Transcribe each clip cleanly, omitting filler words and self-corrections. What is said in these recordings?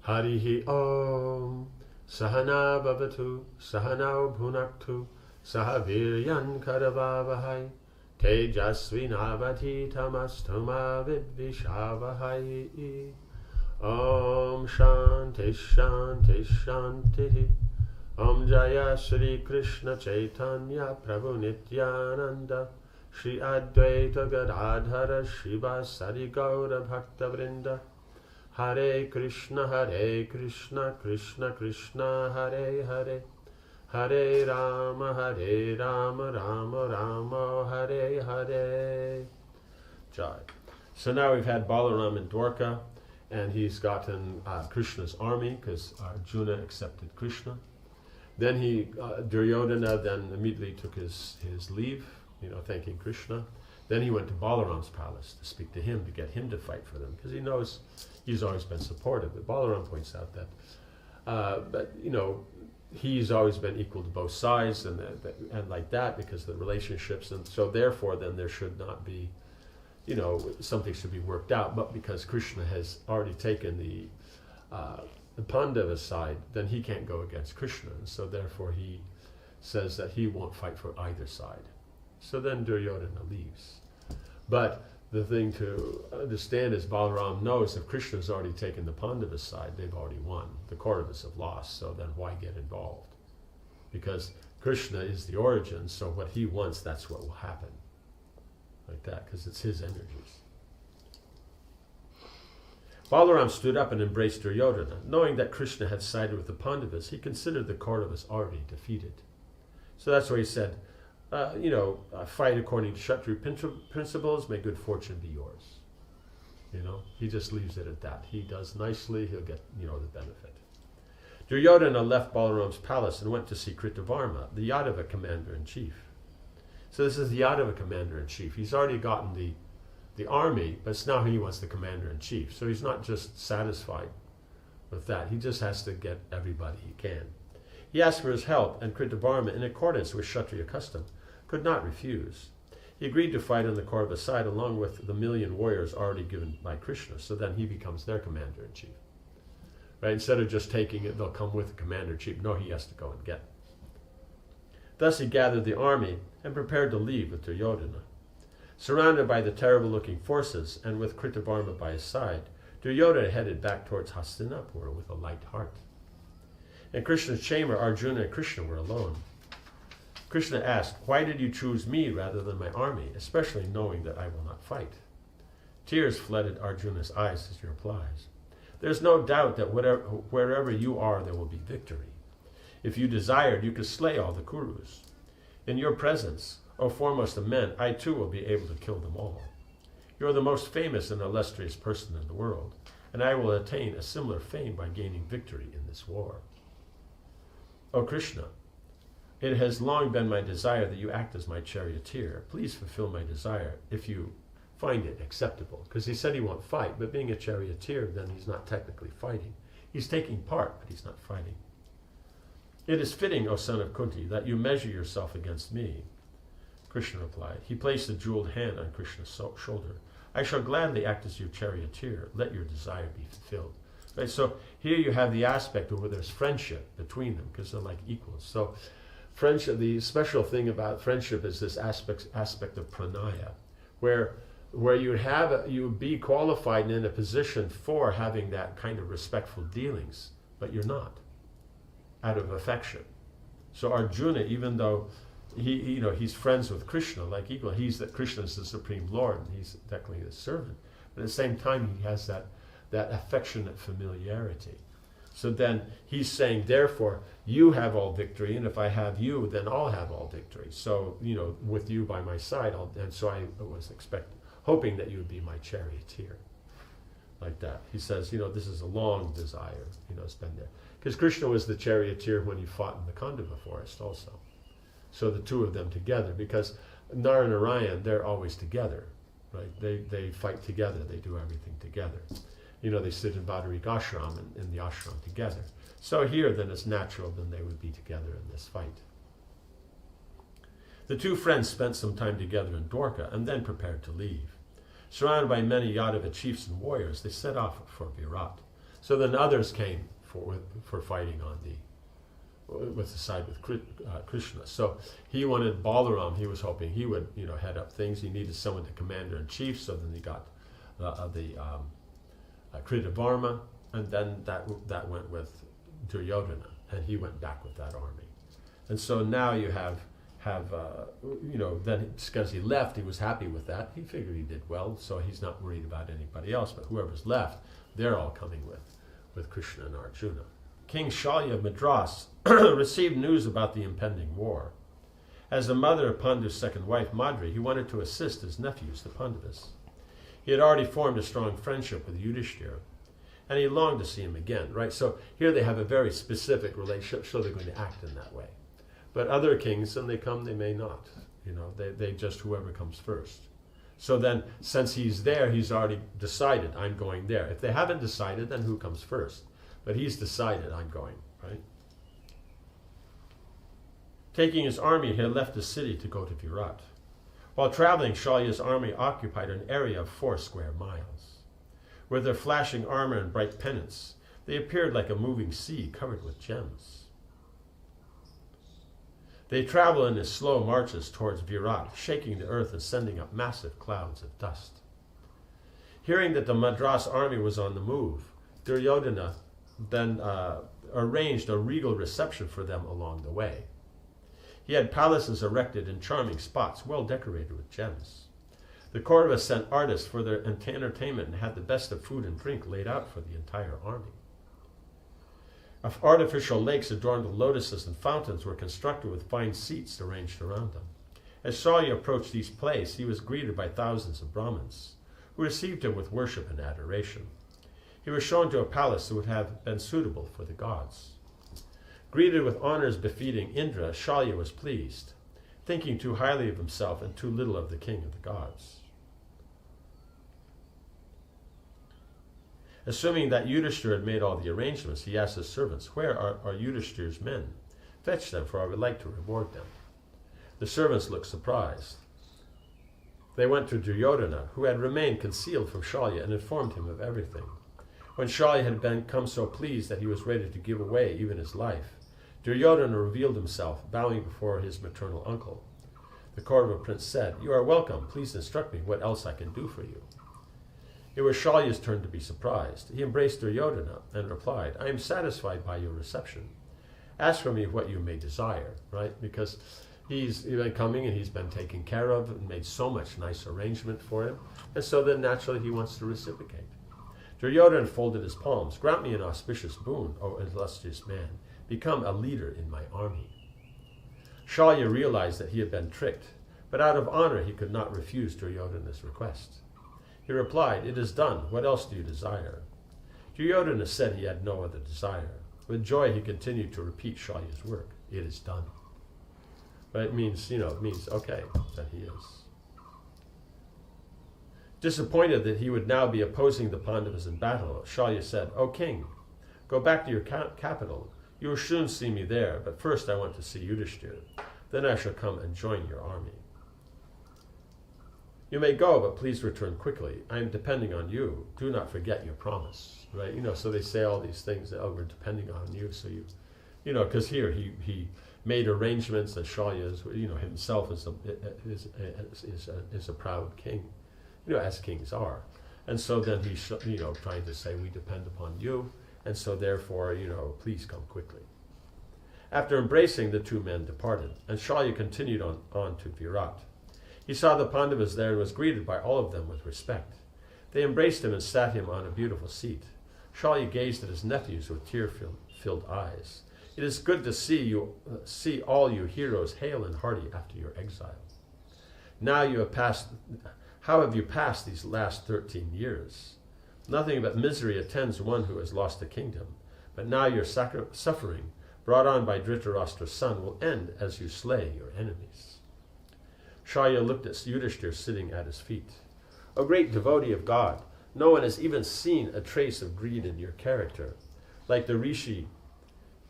Harihi Om. Sahana Bhavatu, Sahanau Bhunaktu, Sahaviryan Karavavahai, Tejasvinavadhitamastuma Vidvishavahai. Om Shanti Shanti Shanti. Om Jaya Shri Krishna Chaitanya Prabhu Nityananda, Shri Advaita Gadadhara Shivasari Gaura Bhakta Vrinda. Hare Krishna, Krishna Krishna, Hare Hare, Hare Rama, Rama Rama, Hare Hare. Jai. So now we've had Balaram in Dwarka, and he's gotten Krishna's army, because Arjuna accepted Krishna. Then Duryodhana then immediately took his leave, thanking Krishna. Then he went to Balaram's palace to speak to him, to get him to fight for them, because he knows he's always been supportive. But Balaram points out that, he's always been equal to both sides, and like that, because of the relationships, and so therefore then there should not be, something should be worked out. But because Krishna has already taken the Pandava side, then he can't go against Krishna, and so therefore he says that he won't fight for either side. So then Duryodhana leaves. But the thing to understand is Balaram knows if Krishna's already taken the Pandava side, they've already won. The Kauravas have lost, so then why get involved? Because Krishna is the origin, so what he wants, that's what will happen. Like that, because it's his energies. Balaram stood up and embraced Duryodhana. Knowing that Krishna had sided with the Pandavas, he considered the Kauravas already defeated. So that's why he said, fight according to Kshatriya principles, may good fortune be yours. He just leaves it at that. He does nicely, he'll get, the benefit. Duryodhana left Balaram's palace and went to see Kritavarma, the Yadava commander-in-chief. So this is the Yadava commander-in-chief. He's already gotten the army, but now he wants the commander-in-chief. So he's not just satisfied with that. He just has to get everybody he can. He asked for his help, and Kritavarma, in accordance with Kshatriya custom, could not refuse. He agreed to fight on the Kaurava side along with the 1,000,000 warriors already given by Krishna, so then he becomes their commander-in-chief. Right? Instead of just taking it, they'll come with the commander-in-chief. No, he has to go and get it. Thus he gathered the army and prepared to leave with Duryodhana. Surrounded by the terrible-looking forces and with Kritavarma by his side, Duryodhana headed back towards Hastinapur with a light heart. In Krishna's chamber, Arjuna and Krishna were alone. Krishna asked, "Why did you choose me rather than my army, especially knowing that I will not fight?" Tears flooded Arjuna's eyes as he replies, "There's no doubt that wherever you are, there will be victory. If you desired, you could slay all the Kurus. In your presence, O foremost of men, I too will be able to kill them all. You are the most famous and illustrious person in the world, and I will attain a similar fame by gaining victory in this war. O Krishna, it has long been my desire that you act as my charioteer. Please fulfill my desire if you find it acceptable." Because he said he won't fight, but being a charioteer, then he's not technically fighting. He's taking part, but he's not fighting. "It is fitting, O son of Kunti, that you measure yourself against me." Krishna replied. He placed a jeweled hand on Krishna's shoulder. "I shall gladly act as your charioteer. Let your desire be fulfilled." Right, so here you have the aspect of where there's friendship between them, because they're like equals. So friendship, the special thing about friendship is this aspect of pranaya, where you would be qualified and in a position for having that kind of respectful dealings, but you're not, out of affection. So Arjuna, even though he's friends with Krishna like equal, Krishna is the Supreme Lord, and he's technically his servant, but at the same time he has that affectionate familiarity. So then he's saying, therefore, you have all victory, and if I have you, then I'll have all victory. So, with you by my side, and so I was hoping that you would be my charioteer. Like that. He says, this is a long desire, it's been there. Because Krishna was the charioteer when he fought in the Khandava forest also. So the two of them together, because Nara and Narayan, they're always together, right? They fight together, they do everything together. They sit in Badarik ashram and in the ashram together. So here, then it's natural then they would be together in this fight. The two friends spent some time together in Dwarka and then prepared to leave. Surrounded by many Yadava chiefs and warriors, they set off for Virat. So then others came for fighting on with the side with Krishna. So he wanted Balaram. He was hoping he would, head up things. He needed someone to commander in chief. So then he got the Kritavarma, and then that went with Duryodhana, and he went back with that army. And so now you have then because he left, he was happy with that. He figured he did well, so he's not worried about anybody else. But whoever's left, they're all coming with Krishna and Arjuna. King Shalya of Madras received news about the impending war. As the mother of Pandu's second wife, Madri, he wanted to assist his nephews, the Pandavas. He had already formed a strong friendship with Yudhishthira, and he longed to see him again, right? So here they have a very specific relationship, so they're going to act in that way. But other kings, when they come, they may not. They just, whoever comes first. So then, since he's there, he's already decided, I'm going there. If they haven't decided, then who comes first? But he's decided, I'm going, right? Taking his army, he had left the city to go to Virat. While traveling, Shalya's army occupied an area of 4 square miles. With their flashing armor and bright pennants, they appeared like a moving sea covered with gems. They traveled in his slow marches towards Virat, shaking the earth and sending up massive clouds of dust. Hearing that the Madras army was on the move, Duryodhana then arranged a regal reception for them along the way. He had palaces erected in charming spots, well decorated with gems. The Kauravas sent artists for their entertainment and had the best of food and drink laid out for the entire army. Artificial lakes adorned with lotuses and fountains were constructed with fine seats arranged around them. As Shalya approached these places, he was greeted by thousands of Brahmins, who received him with worship and adoration. He was shown to a palace that would have been suitable for the gods. Greeted with honors befitting Indra, Shalya was pleased, thinking too highly of himself and too little of the king of the gods. Assuming that Yudhishthira had made all the arrangements, he asked his servants, "Where are Yudhishthira's men? Fetch them, for I would like to reward them." The servants looked surprised. They went to Duryodhana, who had remained concealed from Shalya, and informed him of everything. When Shalya had become so pleased that he was ready to give away even his life, Duryodhana revealed himself, bowing before his maternal uncle. The Kaurava prince said, "You are welcome. Please instruct me what else I can do for you." It was Shalya's turn to be surprised. He embraced Duryodhana and replied, "I am satisfied by your reception. Ask for me what you may desire," right? Because he's been coming and he's been taken care of and made so much nice arrangement for him. And so then naturally he wants to reciprocate. Duryodhana folded his palms. "Grant me an auspicious boon, O illustrious man. Become a leader in my army." Shalya realized that he had been tricked, but out of honor he could not refuse Duryodhana's request. He replied, "It is done. What else do you desire?" Duryodhana said he had no other desire. With joy he continued to repeat Shalya's work. "It is done." But it means, okay, that he is. Disappointed that he would now be opposing the Pandavas in battle, Shalya said, "O king, go back to your capital. You will soon see me there, but first I want to see Yudhishthira. Then I shall come and join your army." "You may go, but please return quickly. I am depending on you. Do not forget your promise." Right? So they say all these things that, we're depending on you. So because here he made arrangements that Shalya is, himself is a proud king, as kings are. And so then he's, trying to say, we depend upon you. And so therefore, please come quickly. After embracing, the two men departed, and Shalya continued on to Virat. He saw the Pandavas there and was greeted by all of them with respect. They embraced him and sat him on a beautiful seat. Shalya gazed at his nephews with tear-filled eyes. "It is good to see all you heroes hale and hearty after your exile. How have you passed these last 13 years? Nothing but misery attends one who has lost a kingdom. But now your suffering, brought on by Dhritarashtra's son, will end as you slay your enemies." Shalya looked at Yudhishthira sitting at his feet. "O great devotee of God, no one has even seen a trace of greed in your character. Like the Rishi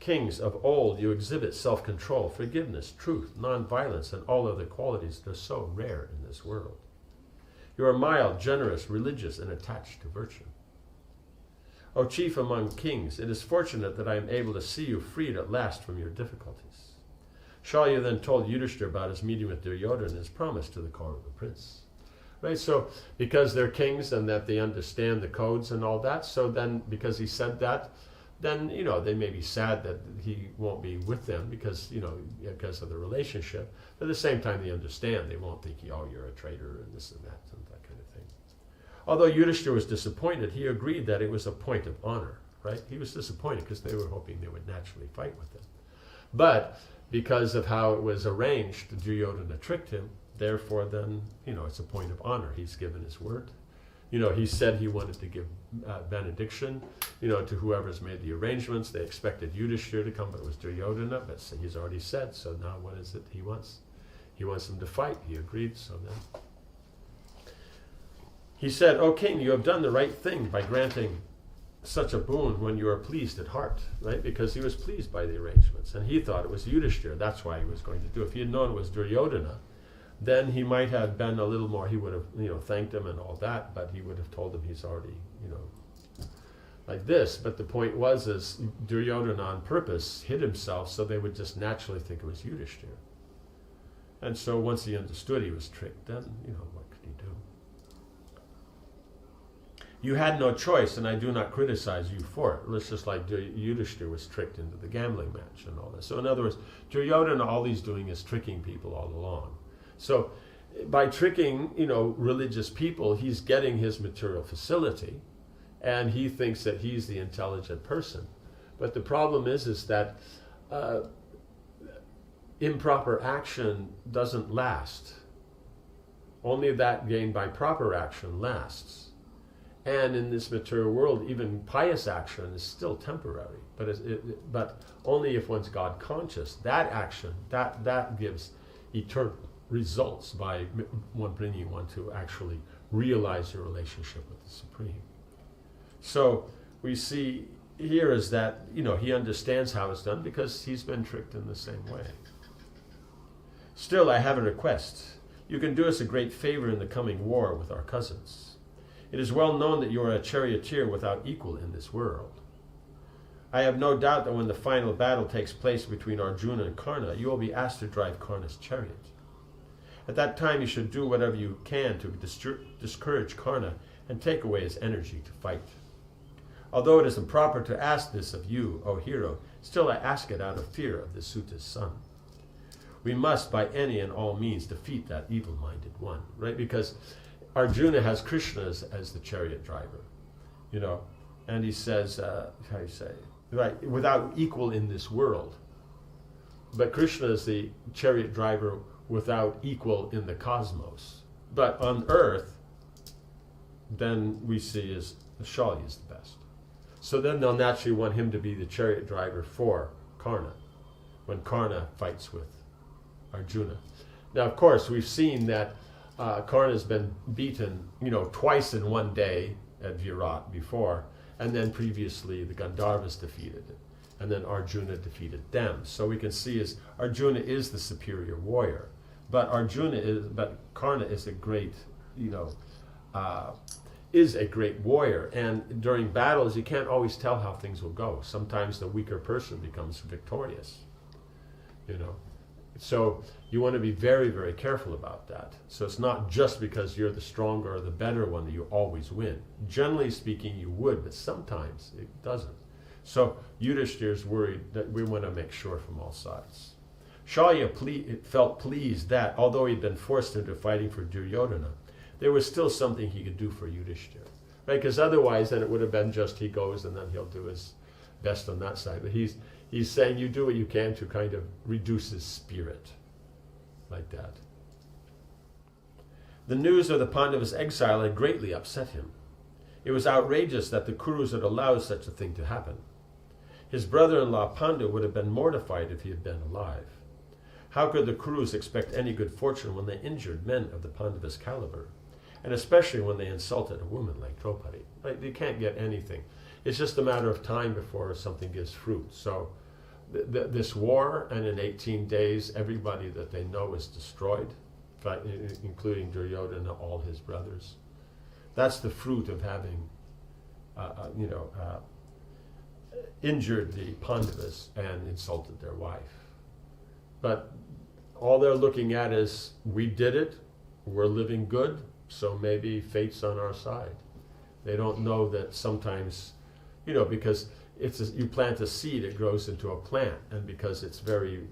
kings of old, you exhibit self-control, forgiveness, truth, non-violence, and all other qualities that are so rare in this world. You are mild, generous, religious, and attached to virtue. O chief among kings, it is fortunate that I am able to see you freed at last from your difficulties. Shalya then told Yudhishthira about his meeting with Duryodhana and his promise to the Kaurava prince. Right, so because they're kings and that they understand the codes and all that, so then because he said that, then, they may be sad that he won't be with them because of the relationship. But at the same time, they understand. They won't think, you're a traitor and this and that kind of thing. Although Yudhishthira was disappointed, he agreed that it was a point of honor, right? He was disappointed because they were hoping they would naturally fight with him. But because of how it was arranged, Duryodhana tricked him. Therefore, then, it's a point of honor. He's given his word. He said he wanted to give benediction, to whoever's made the arrangements. They expected Yudhishthira to come, but it was Duryodhana. But he's already said, so now what is it he wants? He wants them to fight. He agreed, so then. He said, O king, you have done the right thing by granting such a boon when you are pleased at heart, right? Because he was pleased by the arrangements. And he thought it was Yudhishthira. That's why he was going to do it. If he had known it was Duryodhana, then he might have been a little more, he would have, thanked him and all that, but he would have told him he's already, like this. But the point is Duryodhana on purpose hid himself so they would just naturally think it was Yudhishthira. And so once he understood he was tricked, then, what could he do? You had no choice, and I do not criticize you for it. It's just like Yudhishthira was tricked into the gambling match and all this. So in other words, Duryodhana, all he's doing is tricking people all along. So by tricking, religious people, he's getting his material facility, and he thinks that he's the intelligent person. But the problem is that improper action doesn't last. Only that gained by proper action lasts. And in this material world, even pious action is still temporary, but only if one's God conscious. That action, that gives eternal results by bringing one to actually realize your relationship with the Supreme. So we see here is that, he understands how it's done because he's been tricked in the same way. Still, I have a request. You can do us a great favor in the coming war with our cousins. It is well known that you are a charioteer without equal in this world. I have no doubt that when the final battle takes place between Arjuna and Karna, you will be asked to drive Karna's chariot. At that time, you should do whatever you can to discourage Karna and take away his energy to fight. Although it is improper to ask this of you, O hero, still I ask it out of fear of the Suta's son. We must, by any and all means, defeat that evil-minded one, right? Because Arjuna has Krishna as the chariot driver, and he says, how do you say, right, without equal in this world. But Krishna is the chariot driver without equal in the cosmos. But on earth, then we see is Shalya is the best. So then they'll naturally want him to be the chariot driver for Karna, when Karna fights with Arjuna. Now, of course, we've seen that Karna's been beaten, twice in one day at Virat before, and then previously the Gandharvas defeated it, and then Arjuna defeated them. So we can see is Arjuna is the superior warrior, but Karna is a great, is a great warrior. And during battles, you can't always tell how things will go. Sometimes the weaker person becomes victorious, So you want to be very, very careful about that. So it's not just because you're the stronger or the better one that you always win. Generally speaking, you would, but sometimes it doesn't. So Yudhishthira is worried that we want to make sure from all sides. Shalya felt pleased that, although he'd been forced into fighting for Duryodhana, there was still something he could do for Yudhishthira. Right? Because otherwise, then it would have been just he goes and then he'll do his best on that side. But he's saying you do what you can to kind of reduce his spirit, like that. The news of the Pandavas' exile had greatly upset him. It was outrageous that the Kurus had allowed such a thing to happen. His brother-in-law Pandu would have been mortified if he had been alive. How could the Kurus expect any good fortune when they injured men of the Pandavas' caliber, and especially when they insulted a woman like Draupadi? Like, they can't get anything. It's just a matter of time before something gives fruit. So this war, and in 18 days, everybody that they know is destroyed, including Duryodhana, all his brothers. That's the fruit of having injured the Pandavas and insulted their wife. But all they're looking at is, we did it, we're living good, so maybe fate's on our side. They don't know that sometimes, because you plant a seed, it grows into a plant, and because it's very,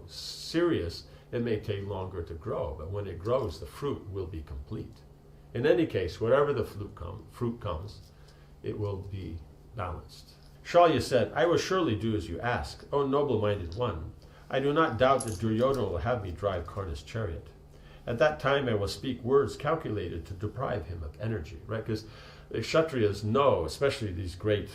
serious, it may take longer to grow, but when it grows, the fruit will be complete. In any case, wherever the fruit comes, it will be balanced. Shalya said, I will surely do as you ask, O noble-minded one. I do not doubt that Duryodhana will have me drive Karna's chariot. At that time I will speak words calculated to deprive him of energy, right? Because the Kshatriyas know, especially these great,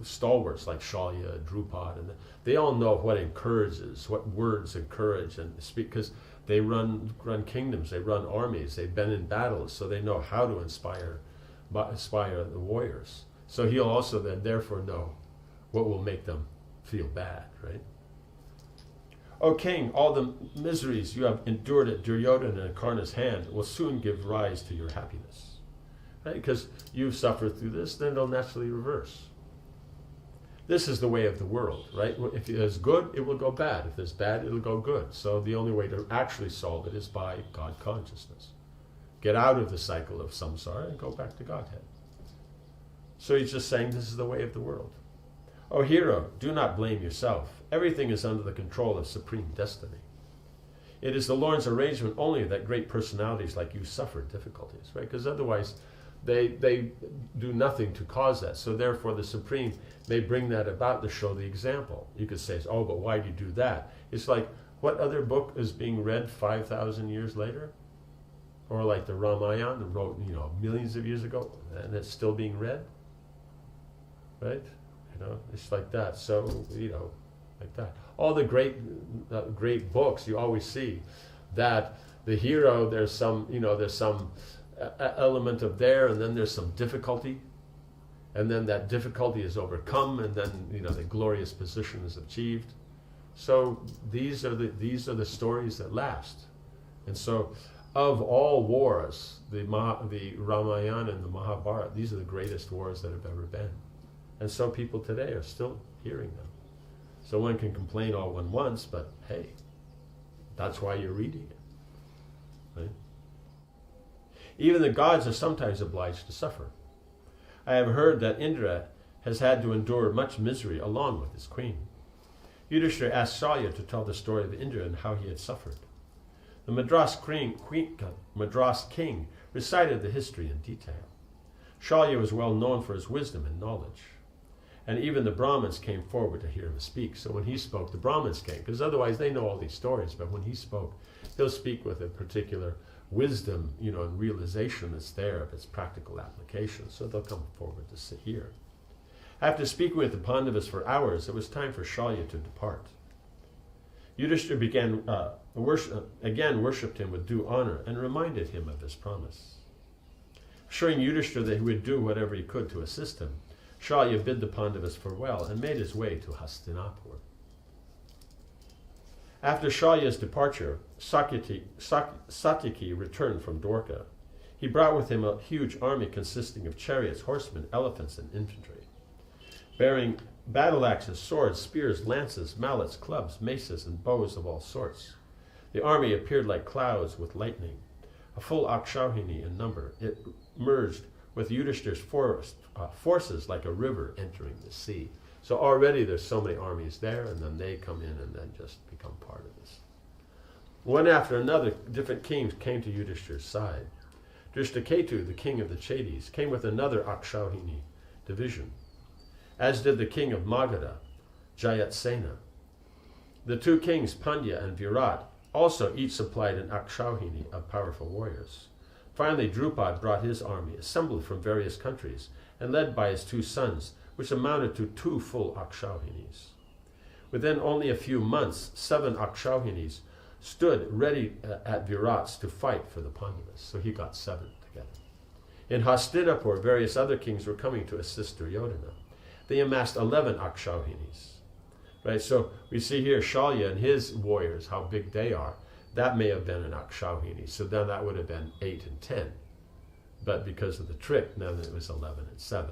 stalwarts like Shalya, Drupad, and they all know what encourages, what words encourage and speak, because they run kingdoms, they run armies, they've been in battles, so they know how to inspire the warriors. So he'll also then therefore know what will make them feel bad, right? O king, all the miseries you have endured at Duryodhana and Karna's hand will soon give rise to your happiness. Right? Because you've suffered through this, then it'll naturally reverse. This is the way of the world, right? If there's good, it will go bad. If there's bad, it'll go good. So the only way to actually solve it is by God consciousness. Get out of the cycle of samsara and go back to Godhead. So he's just saying this is the way of the world. O hero, do not blame yourself. Everything is under the control of supreme destiny. It is the Lord's arrangement only that great personalities like you suffer difficulties, right? Because otherwise they do nothing to cause that. So therefore the Supreme may bring that about to show the example. You could say, oh, but why do you do that? It's like, what other book is being read 5,000 years later? Or like the Ramayana, wrote millions of years ago, and it's still being read, right? It's like that. So, like that. All the great books, you always see that the hero, there's some element of there, and then there's some difficulty, and then that difficulty is overcome, and then the glorious position is achieved. So these are the stories that last. And so, of all wars, the Ramayana and the Mahabharata, these are the greatest wars that have ever been. And so people today are still hearing them. So one can complain all one wants, but hey, that's why you're reading it. Right? Even the gods are sometimes obliged to suffer. I have heard that Indra has had to endure much misery along with his queen. Yudhishthira asked Shalya to tell the story of Indra and how he had suffered. The Madras king recited the history in detail. Shalya was well known for his wisdom and knowledge. And even the Brahmins came forward to hear him speak. So when he spoke, the Brahmins came, because otherwise they know all these stories, but when he spoke, he'll speak with a particular wisdom, and realization that's there of its practical application. So they'll come forward to sit here. After speaking with the Pandavas for hours, it was time for Shalya to depart. Yudhishthira again worshipped him with due honor and reminded him of his promise. Assuring Yudhishthira that he would do whatever he could to assist him, Shalya bid the Pandavas farewell and made his way to Hastinapur. After Shalya's departure, Satyaki returned from Dwarka. He brought with him a huge army consisting of chariots, horsemen, elephants, and infantry. Bearing battle axes, swords, spears, lances, mallets, clubs, maces, and bows of all sorts. The army appeared like clouds with lightning, a full Akshauhini in number. It merged with Yudhishthira's forces like a river entering the sea. So already there's so many armies there, and then they come in and then just become part of this. One after another, different kings came to Yudhishthira's side. Drishtaketu, the king of the Chedis, came with another Akshauhini division, as did the king of Magadha, Jayatsena. The two kings, Pandya and Virat, also each supplied an Akshauhini of powerful warriors. Finally, Drupad brought his army, assembled from various countries, and led by his two sons, which amounted to 2 full Akshauhinis. Within only a few months, 7 Akshauhinis stood ready at Virat's to fight for the Pandavas. So he got 7 together. In Hastinapur, various other kings were coming to assist Duryodhana. They amassed 11 Akshauhinis. Right, so we see here Shalya and his warriors, how big they are. That may have been an Akshauhini. So then that would have been 8 and 10. but because of the trick, now it was 11 and 7.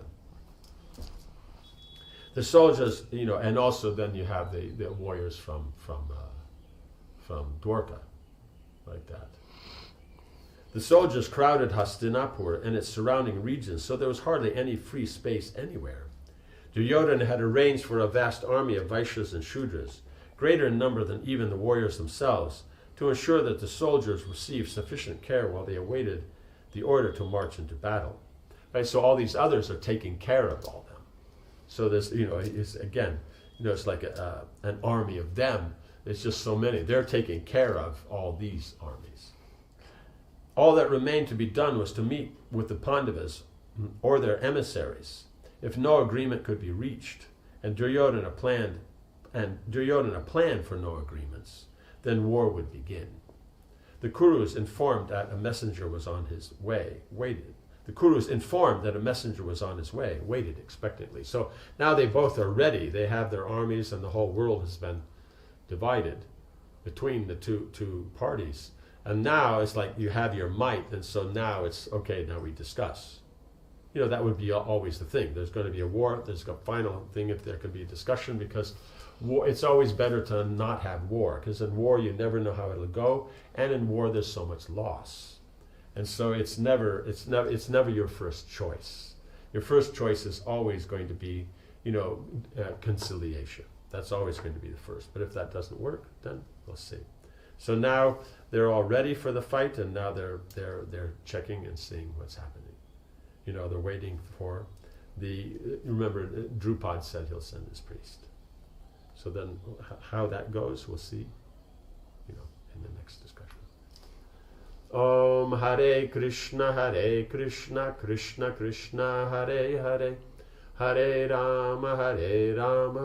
The soldiers, and also then you have the warriors from Dwarka, like that. The soldiers crowded Hastinapur and its surrounding regions, so there was hardly any free space anywhere. Duryodhana had arranged for a vast army of Vaishyas and Shudras, greater in number than even the warriors themselves, to ensure that the soldiers received sufficient care while they awaited the order to march into battle. Right? So all these others are taking care of all them. So this, is again, it's like an army of them. It's just so many. They're taking care of all these armies. All that remained to be done was to meet with the Pandavas or their emissaries. If no agreement could be reached, and Duryodhana planned for no agreements, then war would begin. The Kurus, informed that a messenger was on his way, waited. The Kurus, informed that a messenger was on his way, waited expectantly. So now they both are ready. They have their armies, and the whole world has been divided between the two parties. And now it's like you have your might, and so now it's, okay, now we discuss. That would be always the thing. There's going to be a war. There's a final thing if there could be a discussion, because war, it's always better to not have war, because in war you never know how it'll go, and in war there's so much loss. And so it's never your first choice. Your first choice is always going to be, conciliation. That's always going to be the first. But if that doesn't work, then we'll see. So now they're all ready for the fight, and now they're checking and seeing what's happening. They're waiting for remember, Drupad said he'll send his priest. So then how that goes, we'll see, in the next discussion. Om Hare Krishna, Krishna Krishna, Hare Hare, Hare Rama,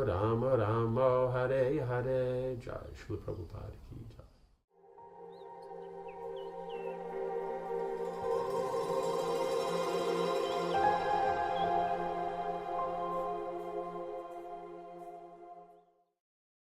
Rama Rama, Hare Hare. Jai Srila Prabhupada ki jai.